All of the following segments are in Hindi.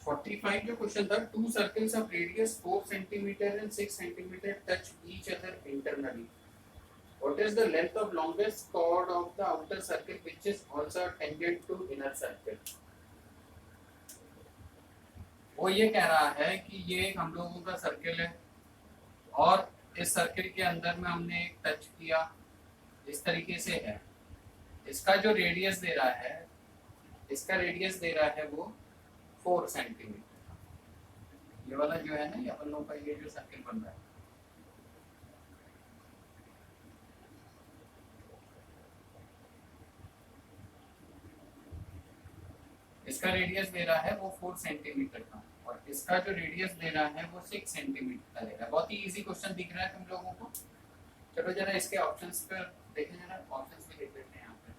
45 जो क्वेश्चन था, to circles of radius 4 centimetre and 6 centimetre touch each other internally. What is the length of longest chord of the outer circle which is also tangent to inner circle? वो ये कह रहा है कि ये एक हम लोगों का सर्किल है और इस सर्किल के अंदर में हमने एक टच किया, इस तरीके से है. इसका जो रेडियस दे रहा है, इसका रेडियस दे रहा है वो 4 सेंटीमीटर. ये वाला जो है ना, ये अपन लोगों का ये जो सर्किल बन रहा है, इसका रेडियस दे रहा है वो 4 सेंटीमीटर का और इसका जो रेडियस दे रहा है वो 6 सेंटीमीटर का दे रहा है. बहुत ही इजी क्वेश्चन दिख रहा है तुम लोगों को. चलो जरा इसके ऑप्शंस पर देखें, जरा ऑप्शंस भी देख लेते हैं. यहाँ पे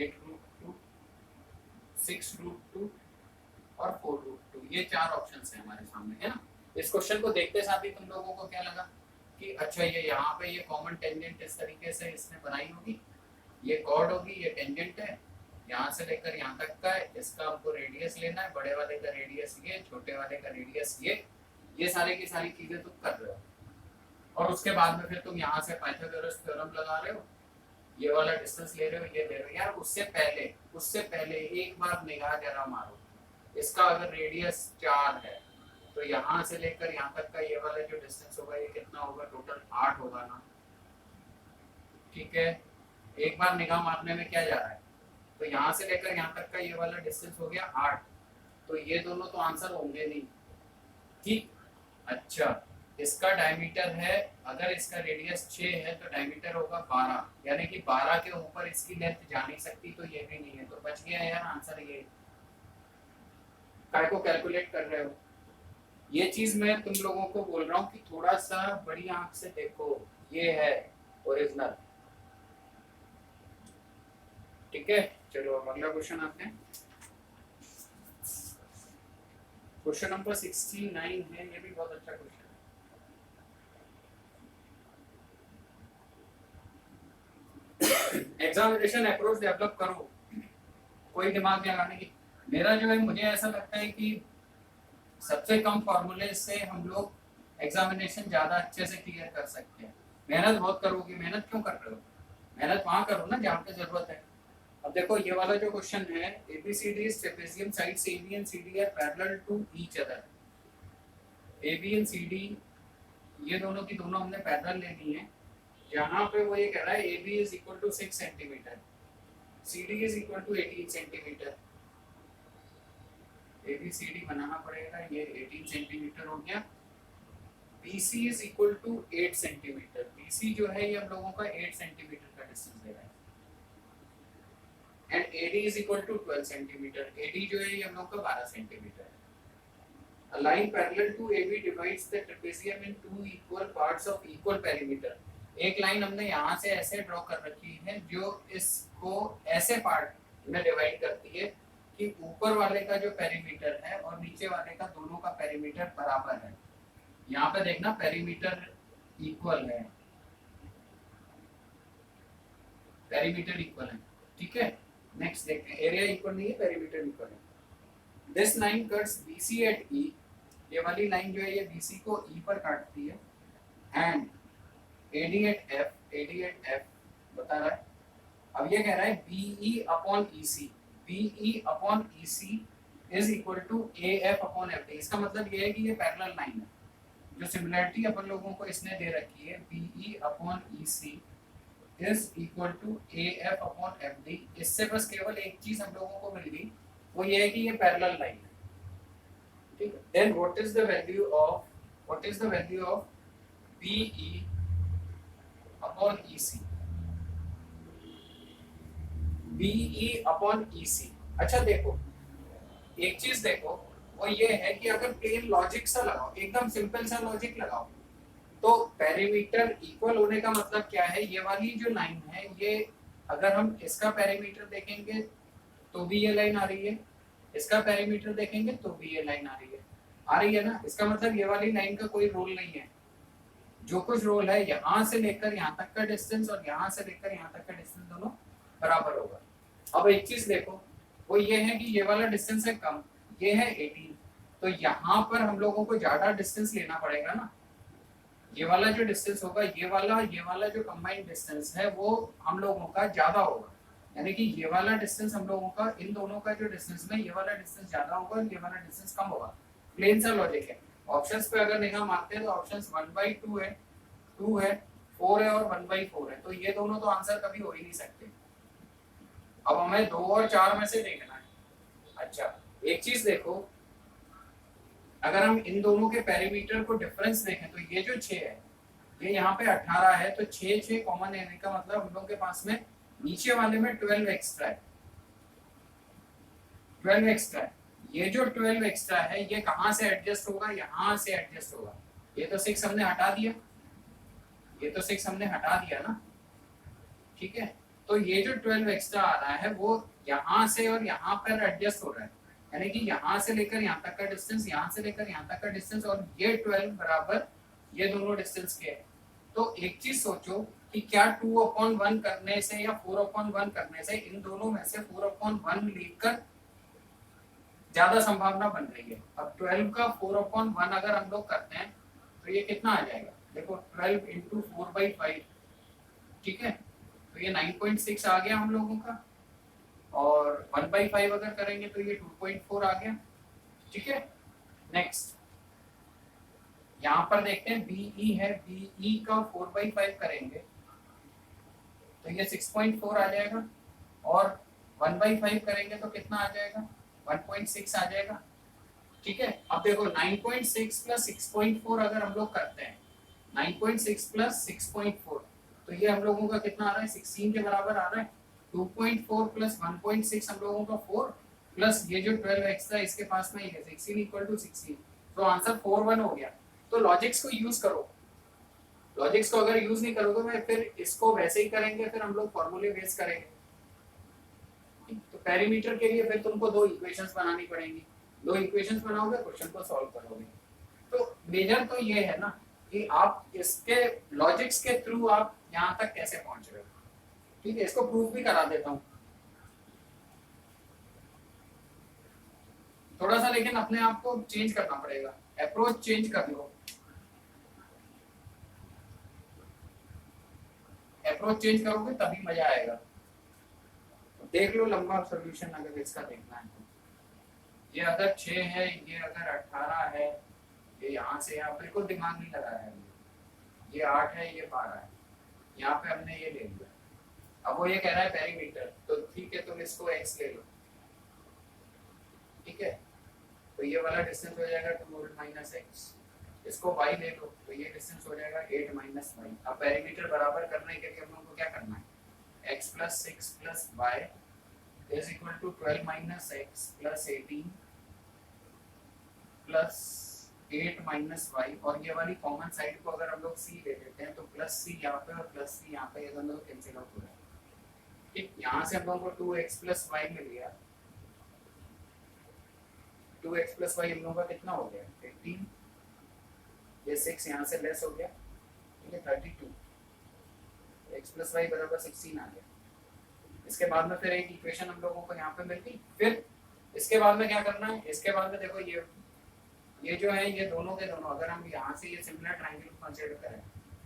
8√2, 6√2 और 4√2, ये 4 ऑप्शंस हैं हमारे सामने, है ना. इस क्वेश्चन को देखते साथ ही तुम लोगों को क्या लगा कि अच्छा ये यहाँ पे ये कॉमन टेंजेंट इस तरीके से इसने बनाई होगी, ये कॉर्ड होगी, ये टेंजेंट है, यहाँ से लेकर यहाँ तक का है. इसका हमको रेडियस लेना है, बड़े वाले का रेडियस ये, छोटे वाले का रेडियस ये सारे की सारी चीजें तुम कर रहे हो. और उसके बाद में फिर तुम यहाँ से पाइथागोरस थ्योरम लगा रहे हो, ये वाला डिस्टेंस ले रहे हो, ये ले रहे हो. यार उससे पहले एक बार निगाह जरा मारो. इसका अगर रेडियस 4 है तो यहाँ से लेकर यहाँ तक का ये वाला जो डिस्टेंस होगा ये कितना होगा, टोटल 8 होगा ना. ठीक है, एक बार निगाह मारने में क्या जा रहा है, तो यहाँ से लेकर यहाँ तक का ये वाला डिस्टेंस हो गया 8. तो ये दोनों तो आंसर होंगे नहीं. ठीक, अच्छा इसका डायमीटर है, अगर इसका रेडियस 6 है तो डायमीटर होगा 12, यानी कि 12 के ऊपर इसकी लेंथ जा नहीं सकती, तो ये भी नहीं है. तो बच गया यार आंसर ये. काय को कैलकुलेट कर रहे हो? ये चीज मैं तुम लोगों को बोल रहा हूँ कि थोड़ा सा बड़ी आंख से देखो, ये है ओरिजिनल. ठीक है, चलो अगला क्वेश्चन आते हैं. क्वेश्चन नंबर 69 है, ये भी बहुत अच्छा क्वेश्चन है. एग्जामिनेशन अप्रोच डेवलप करो, कोई दिमाग लगाने की. मेरा जो है, मुझे ऐसा लगता है कि सबसे कम फॉर्मूले से हम लोग एग्जामिनेशन ज्यादा अच्छे से क्लियर कर सकते हैं. मेहनत बहुत करोगे. मेहनत क्यों कर रहे हो? मेहनत वहां करो ना जहाँ पे जरूरत है. अब देखो ये वाला जो क्वेश्चन है, ABCD trapezium sides AB and CD are parallel to each other. AB and CD ये दोनों की दोनों हमने पैरेलल लेनी है. यहाँ पे वो ये कह रहा है AB is equal to 6 centimetre, CD is equal to 18 centimetre. ABCD बनाना पड़ेगा, ये 18 सेंटीमीटर हो गया. BC is equal to 8 centimetre. BC जो है ये हम लोगों का 8 सेंटीमीटर का डिस्टेंस दे रहा है. And AD is equal to 12 centimetre. AD जो है ये हम लोग का 12 सेंटीमीटर है. A line parallel to AB divides the trapezium in two equal parts of equal perimeter. एक लाइन हमने यहाँ से ऐसे ड्रॉ कर रखी है जो इसको ऐसे पार्ट में डिवाइड करती है कि ऊपर वाले का जो पेरीमीटर है और नीचे वाले का दोनों का पेरीमीटर बराबर है. यहाँ पे देखना पेरीमीटर इक्वल है, पेरीमीटर इक्वल है. ठीक है, नेक्स्ट देखते हैं. एरिया इक्वल नहीं है, पेरीमीटर इक्वल है. This line cuts BC at E. ये वाली लाइन जो है ये BC को E पर काटती है. And AD at F, AD at F बता रहा है. अब ये कह रहा है BE upon EC, BE upon EC is equal to AF upon FD. इसका मतलब ये है कि ये पैरेलल लाइन है. जो सिमिलरिटी अपन लोगों को इसने दे रखी है, BE upon EC is equal to AF upon FD. इससे बस केवल एक चीज हम लोगों को मिल गई, वो ये है कि ये पैरेलल लाइन है. ठीक है, then what is the value of BE upon EC, BE upon EC. अच्छा देखो, एक चीज देखो, वो ये है कि अगर प्लेन लॉजिक सा लगाओ, एकदम सिंपल सा लॉजिक लगाओ, तो पेरीमीटर इक्वल होने का मतलब क्या है, ये वाली जो लाइन है ये अगर हम इसका पेरीमीटर देखेंगे तो भी ये लाइन आ रही है, इसका पेरीमीटर देखेंगे तो भी ये लाइन आ रही है ना. इसका मतलब ये वाली लाइन का कोई रोल नहीं है. जो कुछ रोल है, यहाँ से लेकर यहाँ तक का डिस्टेंस और यहाँ से लेकर यहाँ तक का डिस्टेंस दोनों बराबर होगा. अब एक चीज देखो, वो ये है कि ये वाला डिस्टेंस है कम, ये है 18, तो यहाँ पर हम लोगों को ज्यादा डिस्टेंस लेना पड़ेगा ना। ये वाला जो डिस्टेंस होगा, ये वाला जो कंबाइंड डिस्टेंस है वो हम लोगों का ज्यादा होगा, यानी कि ये वाला डिस्टेंस हम लोगों का, इन दोनों का जो डिस्टेंस में ये वाला डिस्टेंस ज्यादा होगा और ये वाला डिस्टेंस कम होगा। प्लेन सा लॉजिक है। ऑप्शंस पे अगर निगाह मारते हैं तो ऑप्शंस 1/2 है, 2 है, 4 है और 1/4 है, तो ये दोनों तो आंसर कभी हो ही नहीं सकते। अब हमें 2 और 4 में से देखना है। अच्छा एक चीज देखो, अगर हम इन दोनों के पेरीमीटर को डिफरेंस देखें तो ये जो 6 है, ये यहाँ पे 18 है, तो 6 कॉमन लेने का मतलब हम लोग के पास में नीचे वाले में 12 एक्स्ट्रा है, 12 एक्स्ट्रा है। ये जो 12 एक्स्ट्रा है ये कहाँ से एडजस्ट होगा, यहाँ से एडजस्ट होगा। ये तो 6 हमने हटा दिया, ये तो 6 हमने हटा दिया ना, ठीक है। तो ये जो 12 एक्स्ट्रा आ रहा है वो यहाँ से और यहाँ पर एडजस्ट हो रहा है, यानी कि यहाँ से लेकर यहाँ तक का डिस्टेंस, यहाँ से लेकर यहाँ तक का डिस्टेंस, और ये 12 बराबर ये दोनों डिस्टेंस के है। तो एक चीज सोचो कि क्या 2/1 करने से या 4/1 करने से इन दोनों में से 4/1 लेकर ज्यादा संभावना बन रही है। अब 12 का 4/1 अगर हम लोग करते हैं तो ये कितना आ जाएगा, देखो 12 इंटू 4/5, ठीक है, तो ये 9.6 आ गया हम लोगों का, और 1/5 अगर करेंगे तो ये 2.4 आ गया, ठीक है। नेक्स्ट यहाँ पर देखते हैं BE है, BE का 4/5 करेंगे तो ये 6.4 आ जाएगा, और 1/5 करेंगे तो कितना आ जाएगा, 1.6 आ जाएगा, ठीक है। अब देखो 9.6 प्लस 6.4 अगर हम लोग करते हैं, 9.6 प्लस 6.4, तो ये हम लोगों का कितना आ रहा है, 16 के बराबर आ रहा है। 2.4 प्लस 1.6 हम लोगों का 4, प्लस ये जो 12 एक्स्ट्रा इसके पास में ही है 16 इक्वल टू 16, तो आंसर 4/1 हो गया। तो लॉजिक्स को यूज करो, लॉजिक्स को अगर यूज नहीं करोगे मैं फिर इसको वैसे ही करेंगे, फिर हम लोग फॉर्मूले बेस करेंगे। तो पेरीमीटर के लिए फिर तुमको 2 इक्वेशंस बनानी पड़ेंगी, 2 इक्वेशंस बनाओगे, क्वेश्चन को सॉल्व करोगे। तो मेजर तो ये है ना कि आप इसके लॉजिक्स के थ्रू आप यहाँ तक कैसे पहुंच रहे हो, ठीक है। इसको प्रूफ भी करा देता हूँ थोड़ा सा, लेकिन अपने आप को चेंज करना पड़ेगा, अप्रोच चेंज कर लो, अप्रोच चेंज करोगे तभी मजा आएगा। तो देख लो लंबा सॉल्यूशन अगर इसका देखना है तो, ये अगर 6 है, ये अगर 18 है, ये यहाँ से यहाँ बिल्कुल दिमाग नहीं लगाया है, ये 8 है, ये 12 है, यहाँ पे हमने ये ले लिया। अब वो ये कह रहा है पेरीमीटर, तो ठीक है तुम इसको x ले लो, ठीक है, तो ये वाला डिस्टेंस हो जाएगा 2 माइनस x, इसको y ले लो तो ये डिस्टेंस हो जाएगा 8 माइनस y। अब पेरीमीटर बराबर करने के लिए हम लोगों को क्या करना है, x plus 6 plus y is equal to 12 minus x plus 18 plus 8 minus y, और ये वाली कॉमन साइड को अगर हम लोग c ले लेते हैं तो प्लस c यहाँ पे और प्लस c यहाँ पे, ये दोनों कैंसिल आउट हो रहा है, ठीक। यहाँ से हम लोगों को 2x प्लस y मिल गया, 2x प्लस y हम लोगों का कितना हो गया 18, ये 6 यहाँ से लेस हो गया, ठीक है 32, x प्लस y बराबर 16 आ गया। इसके बाद में फिर एक इक्वेशन हम लोगों को यहाँ पे मिल गई। फिर इसके बाद में क्या करना है, इसके बाद में देखो ये जो है ये दोनों के दोनों, अगर हम यहाँ से ये सिमिलर ट्रायंगल कंसीडर करें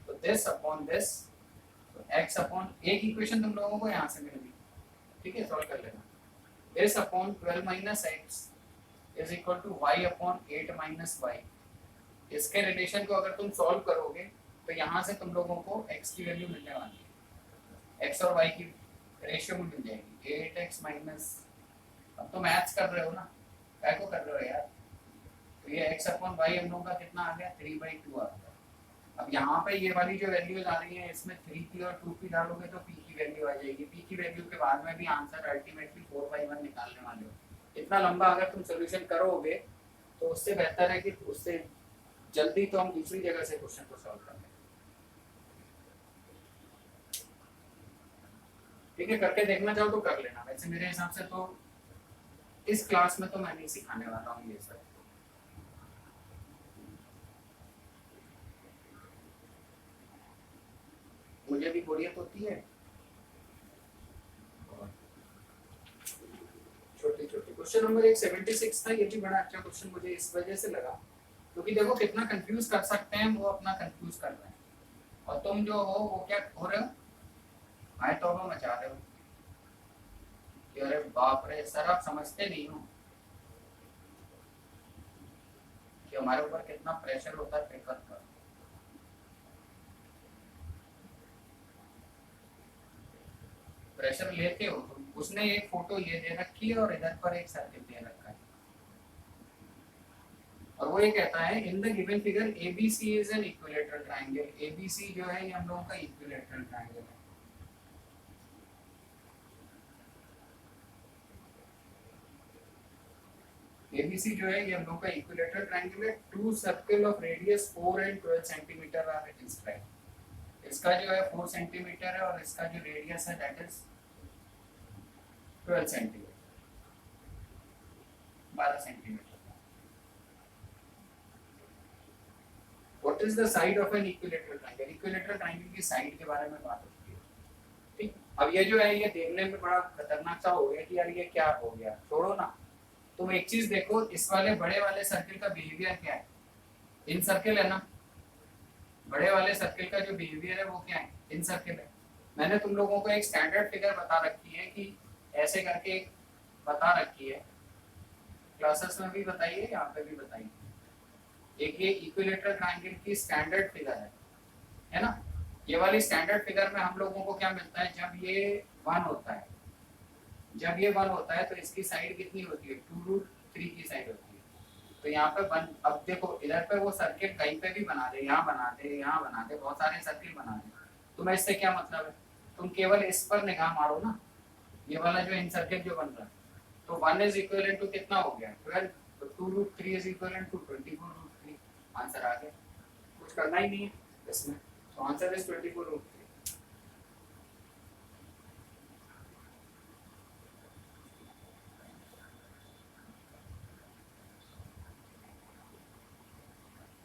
तो दिस अपॉन दिस, तो x अपॉन, एक इक्वेशन तुम लोगों को यहाँ से मिल गई, ठीक है, सॉल्व कर लेना। This upon 12 minus x is equal to y upon 8 minus y। इसके रिलेशन को अगर तुम सॉल्व करोगे तो यहाँ से तुम लोगों को x की वैल्यू मिलने वाली है, x और y की रेशियो में मिल जाएगी 8x माइनस, अब तो मैथ्स कर रहे हो ना, क्या को कर रहे हो यार, तो ये x अपॉन y हम लोगों का कितना आ गया 3/2 आ गया। अब यहाँ पे ये वाली जो वैल्यूज आ रही है इसमें 3p और 2p डालोगे तो p की वैल्यू आ जाएगी, p की वैल्यू के बाद में भी आंसर अल्टीमेटली 4/1 निकालने वाले हो। इतना लंबा अगर तुम सोल्यूशन करोगे तो उससे बेहतर है कि उससे जल्दी तो हम दूसरी जगह से क्वेश्चन को सॉल्व कर लें, ठीक है। करके देखना चाहो तो कर लेना, वैसे मेरे हिसाब से तो इस क्लास में तो मैं नहीं सिखाने वाला हूँ ये सब। मुझे भी बोरियत होती है, छोटी छोटी क्वेश्चन नंबर 176 था, ये भी बड़ा अच्छा क्वेश्चन मुझे इस वजह से लगा क्योंकि देखो कितना कंफ्यूज कर सकते हैं, वो अपना कंफ्यूज कर रहे हैं और तुम जो हो वो क्या हो रहे हो, आए तौबा मचा रहे हो कि अरे बाप रे सर आप समझते नहीं हो कि हमारे ऊपर कितना प्रेशर होता है पेपर पर। प्रेशर लेते हो तुम, उसने एक फोटो ये दे रखी है और इधर पर एक सर्किल दे रखा है और वो ये कहता है in the given figure ABC is an equilateral triangle. ABC जो है ये हम लोगों का इक्विलेटरल ट्रायंगल है। एबीसी जो है ये हम लोगों का इक्विलेटरल ट्रायंगल है। Two circle of radius 4 and 12 centimetre are described. इसका जो है 4 सेंटीमीटर है और इसका जो रेडियस है that is 12 centimetre, 12 centimetre. What is the side of an equilateral triangle? Equilateral triangle की साइड के बारे में बात होती है। ठीक, अब ये जो है ये देखने में बड़ा खतरनाक सा हो गया कि यार ये क्या हो गया, छोड़ो ना। तुम एक चीज देखो, इस वाले बड़े वाले सर्किल का बिहेवियर क्या है? इन सर्किल है ना, बड़े वाले सर्किल का जो बिहेवियर है वो क्या है? इन सर्किल है। मैंने तुम लोगों को एक स्टैंडर्ड फिगर बता रखी है कि ऐसे करके बता रखी है, क्लासेस में भी बताइए, यहाँ पे भी बताइए। एक ये इक्विलेटरल ट्रायंगल की स्टैंडर्ड फिगर है ना। ये वाली स्टैंडर्ड फिगर में हम लोगों को क्या मिलता है, जब ये 1 होता है, जब ये 1 होता है तो इसकी साइड कितनी होती है? 2√3 की साइड होती है। तो यहाँ पे अब देखो इधर पे वो सर्किल कहीं पे भी बना दे, यहाँ बना दे, यहाँ बना दे, बहुत सारे सर्किल बना दे, तो मैं इससे क्या मतलब है? तुम केवल इस पर निगाह मारो ना, ये वाला जो इन सर्किल जो बन रहा है, तो 1 इज इक्विवेलेंट टू कितना हो गया? 12। तो 2√3 इज इक्विवेलेंट टू 24√3। आंसर आ गया, कुछ करना ही नहीं है इसमें, तो आंसर इज 24√3।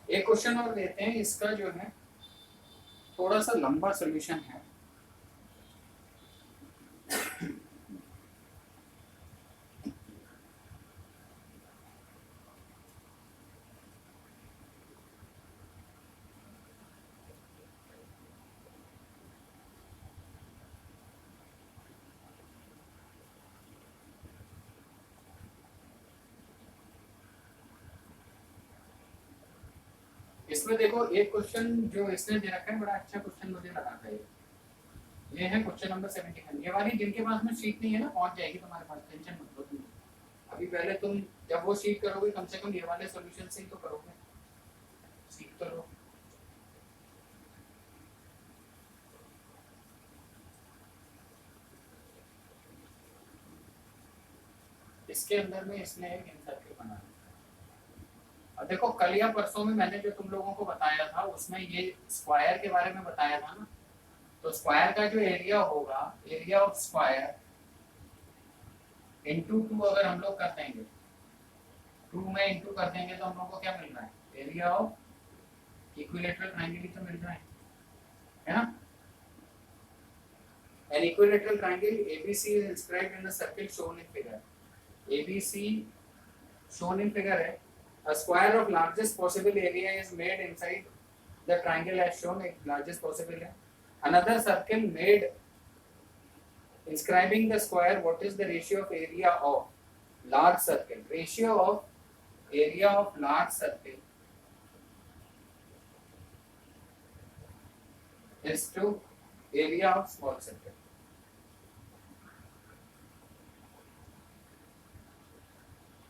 एक क्वेश्चन और लेते हैं, इसका जो है थोड़ा सा लंबा सॉल्यूशन है। इसमें देखो एक क्वेश्चन जो इसने दे रखा है, बड़ा अच्छा क्वेश्चन मुझे लगा था ये है क्वेश्चन नंबर 71। ये वाली जिनके पास में शीट नहीं है ना, पहुंच जाएगी तुम्हारे पास, टेंशन मत लो तुम। अभी पहले तुम जब वो शीट करोगे कम से कम ये वाले सॉल्यूशन से ही तो करोगे, सीख तो लो। इसके अंदर में इसने एक सर्किल बना दिया। अब देखो कल या परसों में मैंने जो तुम लोगों को बताया था उसमें ये स्क्वायर के बारे में बताया था ना, तो स्क्वायर का जो एरिया होगा, एरिया ऑफ स्क्वायर इंटू 2 अगर हम लोग कर देंगे, 2 में इंटू कर देंगे तो हम लोग को क्या मिल रहा है? एरिया ऑफ इक्विलेटरल ट्रायंगल ही तो मिल रहा है ना। An equilateral triangle ABC is inscribed in the circle shown in figure. ABC shown in figure है, a square of largest possible area is made inside the triangle as shown, एक largest possible है। Another circle made inscribing the square, what is the ratio of area of large circle? Ratio of area of large circle is to area of small circle।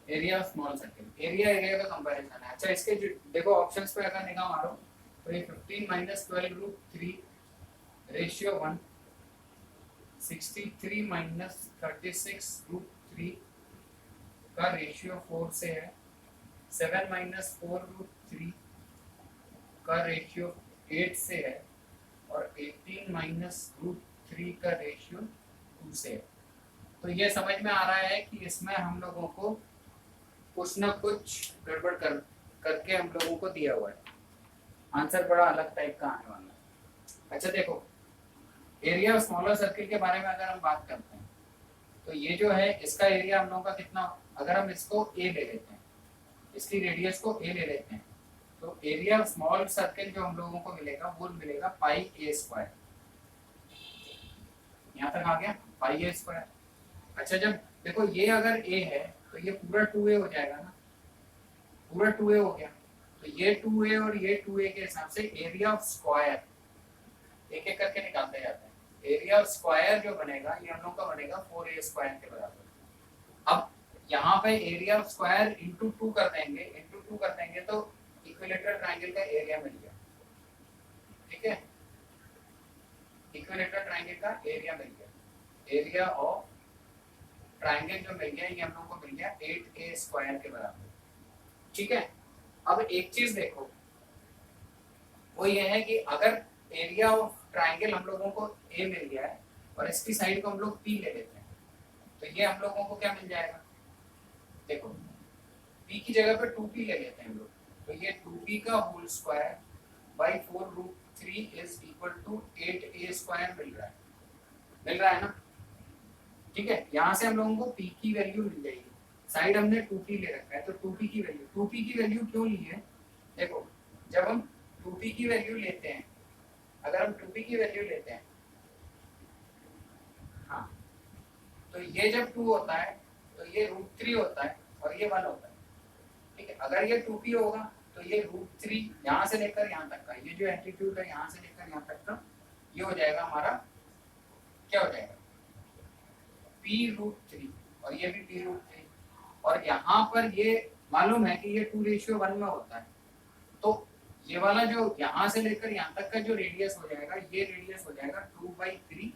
Area of small circle, area area का कंपैरिजन है। अच्छा इसके देखो ऑप्शंस पे अगर निगाह मारो तो ये 15 माइनस 12√3 रेशियो 1, 63 माइनस 36√3 का रेशियो 4 से है, 7 माइनस 4√3 का रेशियो 8 से है और 18 माइनस √3 का रेशियो 2 से है। तो ये समझ में आ रहा है कि इसमें हम लोगों को कुछ ना कुछ गड़बड़ करके हम लोगों को दिया हुआ है, आंसर बड़ा अलग टाइप का आने वाला है। अच्छा देखो एरिया ऑफ स्मॉलर सर्किल के बारे में अगर हम बात करते हैं तो ये जो है इसका एरिया हम लोगों का कितना अगर हम इसको ए ले लेते हैं, इसकी रेडियस को ए ले लेते हैं, तो एरिया ऑफ स्मॉल सर्कल जो हम लोगों को मिलेगा वो मिलेगा पाई ए स्क्वायर। यहाँ तक आ गया पाई ए स्क्वायर। अच्छा जब देखो ये अगर ए है तो ये पूरा 2a हो जाएगा ना, पूरा 2a हो गया, तो ये 2a और ये 2a के हिसाब से एरिया ऑफ स्क्वायर एक एक करके निकालते जाते हैं। एरिया ऑफ स्क्वायर जो बनेगा ये हम लोग का बनेगा 4a स्क्वायर के बराबर। अब यहाँ पे एरिया ऑफ स्क्वायर इंटू 2 कर देंगे तो इक्विलेटरल ट्रायंगल का एरिया मिल गया, ठीक है, इक्विलेटरल ट्रायंगल का एरिया मिल गया। एरिया ऑफ ट्रायंगल जो मिल गया ये हम लोग को मिल गया 8a स्क्वायर के बराबर, ठीक है। अब एक चीज देखो, वो ये है कि अगर एरिया ऑफ ट्रायंगल हम लोगों को a मिल गया है और इसकी साइड को हम लोग p ले लेते हैं, तो ये हम लोगों को क्या मिल जाएगा, देखो p की जगह पे 2p ले लेते हैं हम लोग, तो ये 2p का whole square by 4√3 is equal to 8a square मिल रहा है ना, ठीक है। यहाँ से हम लोगों को p की वैल्यू मिल जाएगी, साइड हमने 2p ले रखा है, तो 2p की वैल्यू क्यों ली है, देखो जब हम 2p की वैल्यू लेते हैं, अगर हम 2p की वैल्यू लेते हैं, हाँ, तो ये जब 2 होता है तो ये √3 होता है और ये 1 होता है, ठीक है। अगर ये 2p होगा तो ये √3 यहाँ से लेकर यहाँ तक का, ये जो एम्पलीट्यूड है यहाँ से लेकर यहाँ तक का, ये हो जाएगा हमारा, क्या हो जाएगा, p√3 और ये भी p√3, और यहाँ पर ये मालूम है कि ये 2:1 में होता है, तो ये वाला जो यहाँ से लेकर यहाँ तक का जो रेडियस हो जाएगा, ये रेडियस हो जाएगा 2/3p,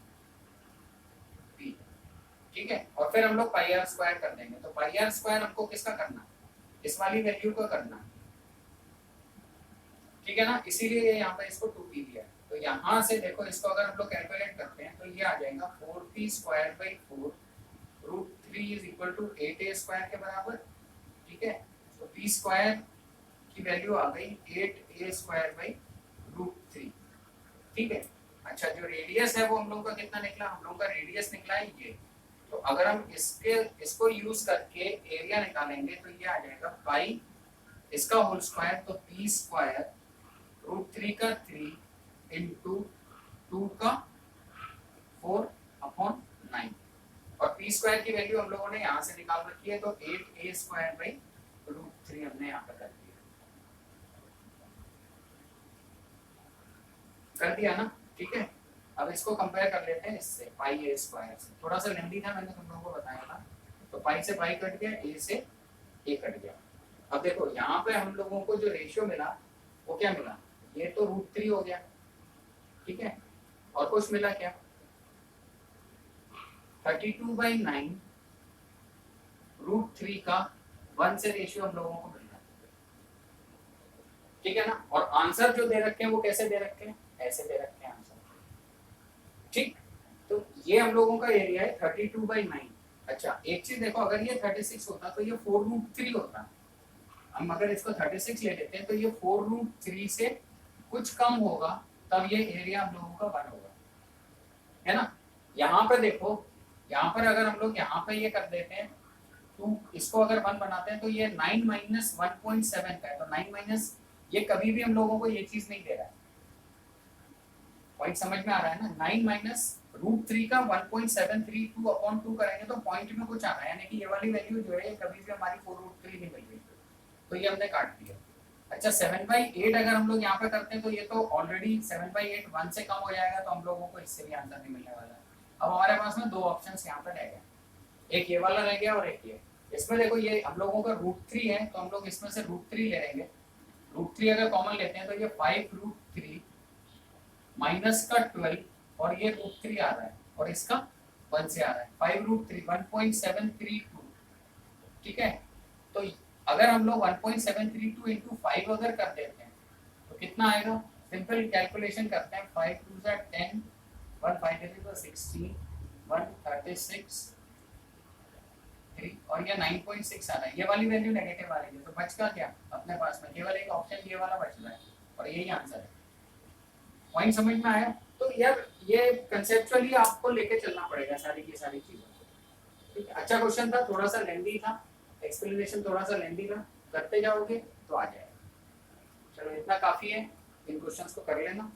ठीक है। और फिर हम लोग पाई आर स्क्वायर कर देंगे, तो पाई आर स्क्वायर हमको किसका करना, इस वाली वैल्यू का करना, ठीक है ना, इसीलिए यहाँ पे इसको 2p लिया है। तो यहाँ से देखो इसको अगर हम लोग कैलकुलेट करते हैं तो ये आ जाएगा 4p²/4 √3 is equal to 8a square के बराबर, ठीक है। तो p स्क्वायर की वैल्यू आ गई 8a स्क्वायर/√3, ठीक है। अच्छा जो रेडियस है वो हम लोग का कितना निकला, हम लोग का रेडियस निकला है ये, तो अगर हम इसको यूज करके एरिया निकालेंगे तो ये आ जाएगा पाई इसका होल स्क्वायर, तो p स्क्वायर √3 का 3 इंटू 2 का 4/9, और p स्क्वायर की वैल्यू हम लोगों ने यहाँ से निकाल रखी है, तो 8a स्क्वायर/√3 हमने यहाँ पर कर दिया ना, ठीक है। अब इसको कंपेयर कर लेते हैं इससे पाई ए स्क्वायर से, थोड़ा सा लेंदी था, मैंने तुम लोगों को बताया था, तो पाई से पाई कट गया, ए से ए कट गया। अब देखो यहाँ पे हम लोगों को जो रेशियो मिला वो क्या मिला, ये तो √3 हो गया, ठीक है, और कुछ मिला क्या, 32/9 √3 का 1 से रेशियो हम लोगों को मिल रहा है, ठीक है ना। और आंसर जो दे रखे हैं वो कैसे दे रखे हैं, ऐसे दे रखे हैं आंसर, ठीक। तो ये हम लोगों का एरिया है 32/9। अच्छा एक चीज देखो, अगर ये 36 होता तो ये 4√3 होता, हम अगर इसको 36 ले लेते हैं तो ये 4√3 से कुछ कम होगा, तब ये एरिया हम लोगों का 1 होगा, है ना। यहाँ पर देखो, यहाँ पर अगर हम लोग यहाँ पे ये कर देते हैं तो इसको अगर 1 बनाते हैं तो ये 9 - 1.7 का है, तो 9 ये कभी भी हम लोगों को ये चीज नहीं दे रहा है, पॉइंट समझ में आ रहा है ना। 9 - √3 का 1.732/2 करेंगे तो पॉइंट में कुछ आ रहा है, यानी कि ये वाली वैल्यू जो है कभी भी हमारी 4√3 नहीं मिल रही, तो ये हमने काट दिया। अच्छा 7/8 अगर हम लोग यहाँ पे करते हैं तो ये तो ऑलरेडी 7/8 1 से कम हो जाएगा, तो हम लोगों को इससे भी आंसर नहीं मिलने वाला है। अब हमारे पास में 2 ऑप्शंस यहाँ पे रह गए, एक ये वाला रह गया और एक ये। इसमें देखो ये हम लोगों का √3 है, तो हम लोग इसमें से √3 ले लेंगे, √3 अगर कॉमन लेते हैं तो ये 5√3 माइनस का 12, और ये √3 आ रहा है और इसका 1 से आ रहा है, 5√3 1.732, ठीक है। तो अगर हम लोग 1.732 इंटू 5 अगर कर देते हैं तो कितना आएगा, सिंपल कैलकुलेशन करते हैं, 5 2 10 1 5 16 136 3, और ये 9.6 आ रहा है, ये वाली वैल्यू नेगेटिव आ रही है, तो बचगा क्या अपने पास में, केवल एक ऑप्शन ये वाला बच रहा है, और यही आंसर है। पॉइंट समझ में आया, तो यार ये कंसेप्चुअली आपको लेके चलना पड़ेगा सारी की सारी चीजें, ठीक है। अच्छा क्वेश्चन था, थोड़ा सा लेंदी था, एक्सप्लेनेशन थोड़ा सा लेंदी था, करते जाओगे तो आ जाएगा। चलो इतना काफी है, इन क्वेश्चंस को कर लेना,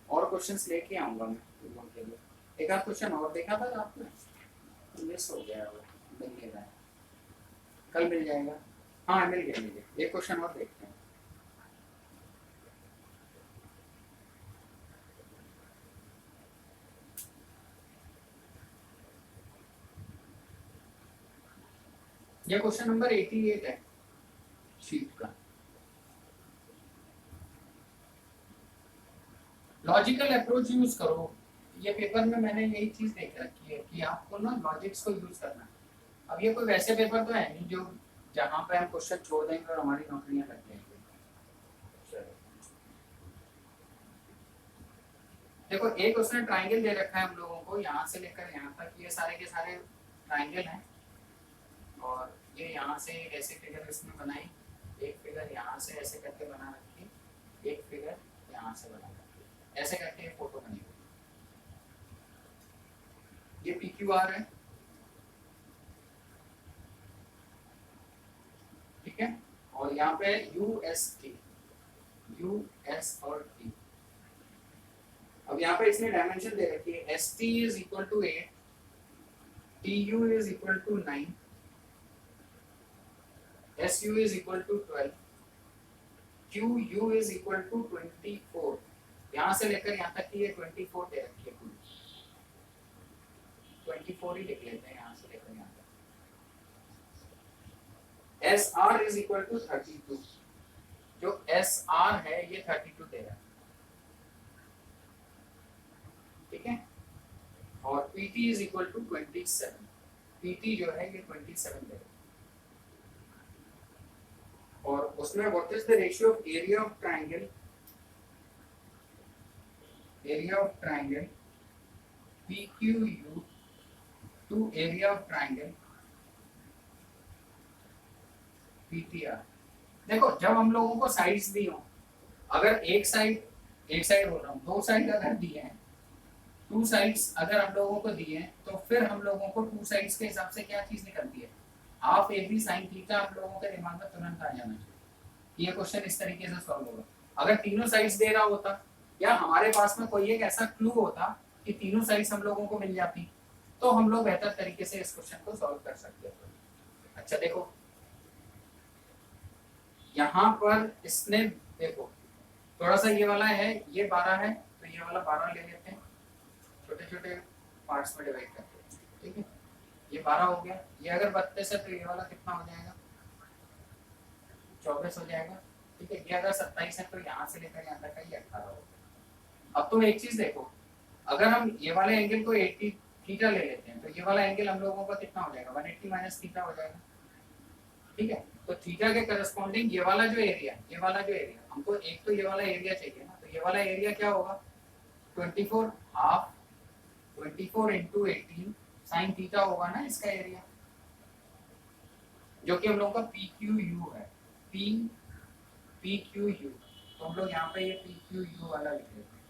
और क्वेश्चंस लेके आऊंगा मैं तुम लोगों के लिए। एक आध क्वेश्चन और देखा था आपने, मिस हो गया, वो मिल नहीं रहा है, कल मिल जाएगा। हाँ मिल गया, मिल गया। एक क्वेश्चन और देखते हैं। ये क्वेश्चन नंबर 88 है शीट का। लॉजिकल अप्रोच यूज करो। ये पेपर में मैंने यही चीज देख रखी है कि आपको ना लॉजिक्स को यूज करना है। अब ये कोई वैसे पेपर तो है नहीं जो जहाँ पे हम क्वेश्चन छोड़ देंगे और हमारी नौकरियां लग जाएंगी। देखो एक उसने ट्राइंगल दे रखा है हम लोगों को, यहाँ से लेकर यहाँ तक ये सारे के सारे ट्राइंगल हैं, और ये यहाँ से एक ऐसे फिगर इसमें बनाई, एक फिगर यहाँ से ऐसे करके बना रखी, एक फिगर यहाँ से बना रखी, ऐसे करके एक फोटो बनी हुई। ये PQR है, ठीक है, और यहाँ पे UST, US और T। अब यहाँ पे इसने डायमेंशन दे रखी है, ST is equal to 8, TU is equal to 9, SU is equal to 12, QU is equal to 24। यहाँ से लेकर यहाँ तक की ये 24 दे रखी है, 24 ही लिख लेते हैं यहाँ से लेकर यहाँ तक। SR इज इक्वल टू 32, जो SR है ये 32 दे रहा है, ठीक है, और PT is equal to 27, PT जो है ये 27 दे रहा है। और उसमें what is the ratio of area of triangle, area of triangle PQU to area of triangle PTR। देखो जब हम लोगों को साइड्स दी हो, अगर एक साइड बोल रहा हूँ, दो साइड अगर दिए हैं, टू साइड्स अगर हम लोगों को दिए हैं, तो फिर हम लोगों को टू साइड्स के हिसाब से क्या चीज निकलती है, हाफ AB sin थीटा। हम लोगों के दिमाग में तुरंत आ जाना चाहिए। ये क्वेश्चन इस तरीके से सॉल्व होगा। अगर तीनों साइड्स दे रहा होता, या हमारे पास में कोई एक ऐसा क्लू होता कि तीनों साइड्स हम लोगों को मिल जाती, तो हम लोग बेहतर तरीके से इस क्वेश्चन को सॉल्व कर सकते थे। अच्छा देखो यहाँ पर इसने, देखो थोड़ा सा ये वाला है, ये 12 है, तो ये वाला 12 ले लेते हैं, छोटे छोटे पार्ट्स में डिवाइड करते हैं, ठीक है। ये 12 हो गया, ये अगर 32 है तो ये वाला कितना हो जाएगा, 24 हो जाएगा, ठीक है। ये अगर 27 है तो यहाँ से लेकर यहाँ तक का ये 18 हो गया। अब तुम एक चीज देखो, अगर हम ये वाले एंगल को 80 थीटा ले लेते हैं, तो ये वाला एंगल हम लोगों का कितना हो जाएगा, 180 माइनस थीटा हो जाएगा, ठीक है। तो थीटा के करस्पॉन्डिंग ये वाला जो एरिया, ये वाला जो एरिया, हमको एक तो ये वाला एरिया चाहिए ना, तो ये वाला एरिया क्या होगा, 24 हाफ 24 इंटू 18 साइन थीटा होगा ना इसका एरिया, जो कि हम लोगों का PQU है, PQU। तो हम लोग यहाँ पे ये PQU वाला लिख लेते हैं,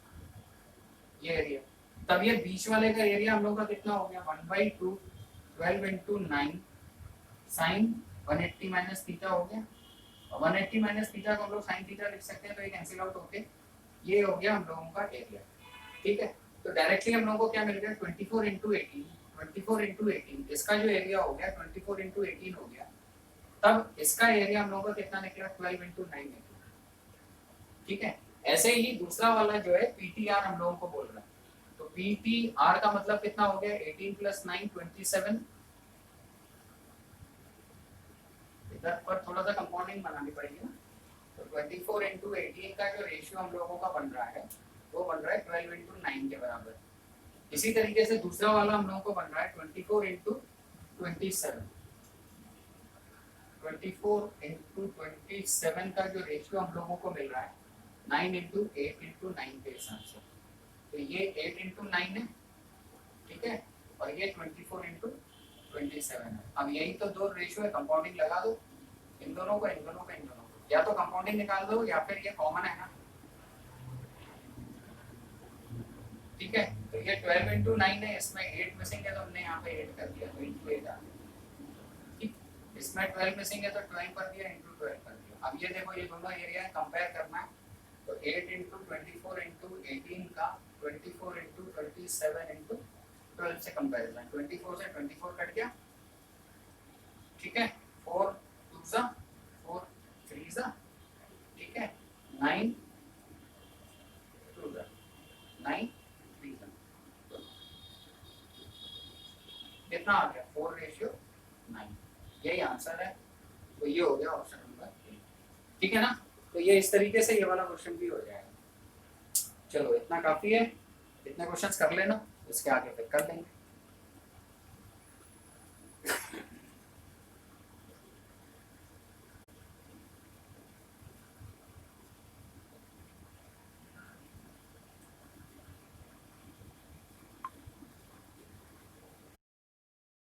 ये एरिया। तब ये बीच वाले का एरिया हम लोग का कितना हो गया, 1/2 12 इंटू 9 साइन 180 माइनस थीटा हो गया। 180 माइनस थीटा को हम लोग साइन थीटा लिख सकते हैं, तो ये कैंसिल आउट होके ये हो गया हम लोगों का एरिया, ठीक है। तो डायरेक्टली हम लोगों को क्या मिल गया, 24 इंटू 18, 24 इंटू 18 इसका जो एरिया हो गया 24 इंटू 18 हो गया। तब इसका एरिया हम लोगों का कितना निकला, 12 इंटू 9 निकला, ठीक है। ऐसे ही दूसरा वाला जो है PTR हम लोगों को बोल रहा है, तो PTR का मतलब कितना हो गया, 18 प्लस 9 27। इधर पर थोड़ा सा कंपाउंडिंग बनानी पड़ेगी ना, तो 24 इंटू 18 का जो रेशियो हम लोगों का बन रहा है वो बन रहा है 12 इंटू 9 के बराबर। इसी तरीके से दूसरा वाला हम लोगों को बन रहा है 24 इंटू 27, 24 इंटू 27 का जो रेशियो हम लोगों को मिल रहा है 9 इंटू 8 इंटू 9 के हिसाब से, तो ये 8 इंटू 9 है, ठीक है, और ये 24 इंटू 27 है। अब यही तो दो रेशियो है, कंपाउंडिंग लगा दो इन दोनों को, इन दोनों को, इन दोनों को, या तो कंपाउंडिंग निकाल दो या फिर ये कॉमन है ना, ठीक है। तो ये 12 इंटू 9 है, इसमें 8 मिसिंग है तो हमने यहाँ पे 8 कर दिया, तो इंटू 8 आ गया, ठीक। इसमें 12 मिसिंग है तो 12 कर दिया इंटू 12 कर दिया। अब ये देखो ये दोनों एरिया है, कंपेयर करना है तो 8 इंटू 24 इंटू 18 का 24 इंटू 27 इंटू 12 से कंपेरिजन, 24 से 24 कट गया, ठीक है, 4 2 जा 4 3 जा, ठीक है, 9 2 जा 9 3 जा, कितना आ गया 4:9, यही आंसर है। तो ये हो गया ऑप्शन नंबर, ठीक है ना। तो ये इस तरीके से ये वाला क्वेश्चन भी हो जाएगा। चलो इतना काफी है, इतने क्वेश्चंस कर लेना, इसके आगे फिर कर लेंगे।